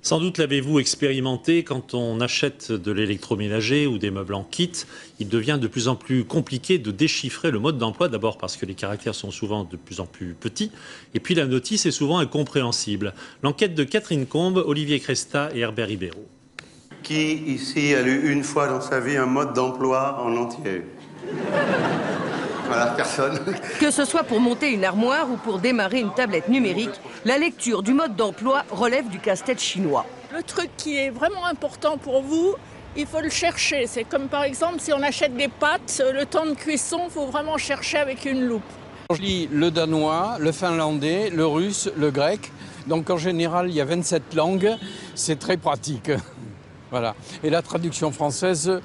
Sans doute l'avez-vous expérimenté, quand on achète de l'électroménager ou des meubles en kit, il devient de plus en plus compliqué de déchiffrer le mode d'emploi, d'abord parce que les caractères sont souvent de plus en plus petits, et puis la notice est souvent incompréhensible. L'enquête de Catherine Combe, Olivier Cresta et Herbert Ribeiro. Qui ici a lu une fois dans sa vie un mode d'emploi en entier? Voilà, personne. Que ce soit pour monter une armoire ou pour démarrer une tablette numérique, la lecture du mode d'emploi relève du casse-tête chinois. Le truc qui est vraiment important pour vous, il faut le chercher. C'est comme par exemple si on achète des pâtes, le temps de cuisson, il faut vraiment chercher avec une loupe. Je lis le danois, le finlandais, le russe, le grec. Donc en général, il y a 27 langues. C'est très pratique. Voilà. Et la traduction française,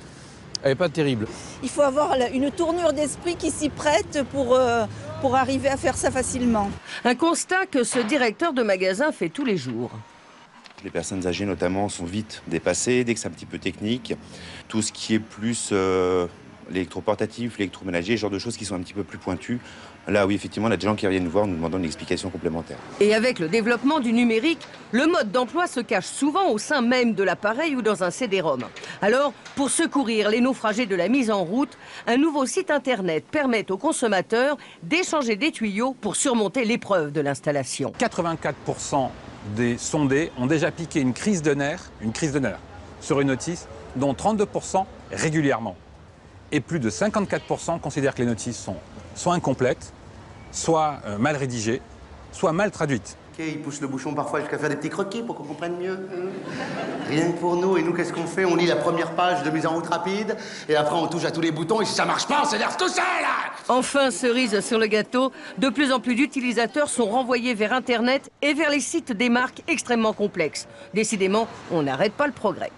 elle n'est pas terrible. Il faut avoir une tournure d'esprit qui s'y prête pour arriver à faire ça facilement. Un constat que ce directeur de magasin fait tous les jours. Les personnes âgées notamment sont vite dépassées dès que c'est un petit peu technique. Tout ce qui est plus l'électroportatif, l'électroménager, ce genre de choses qui sont un petit peu plus pointues. Là, oui, effectivement, on a des gens qui reviennent nous voir nous demandant une explication complémentaire. Et avec le développement du numérique, le mode d'emploi se cache souvent au sein même de l'appareil ou dans un CD-ROM. Alors, pour secourir les naufragés de la mise en route, un nouveau site internet permet aux consommateurs d'échanger des tuyaux pour surmonter l'épreuve de l'installation. 84% des sondés ont déjà piqué une crise de nerfs sur une notice, dont 32% régulièrement. Et plus de 54% considèrent que les notices sont soit incomplètes, soit mal rédigées, soit mal traduites. Il pousse le bouchon parfois jusqu'à faire des petits croquis pour qu'on comprenne mieux. Rien que pour nous. Et nous, qu'est-ce qu'on fait? On lit la première page de mise en route rapide, et après on touche à tous les boutons, et si ça marche pas, on s'énerve tout seul. Enfin, cerise sur le gâteau, de plus en plus d'utilisateurs sont renvoyés vers Internet et vers les sites des marques extrêmement complexes. Décidément, on n'arrête pas le progrès.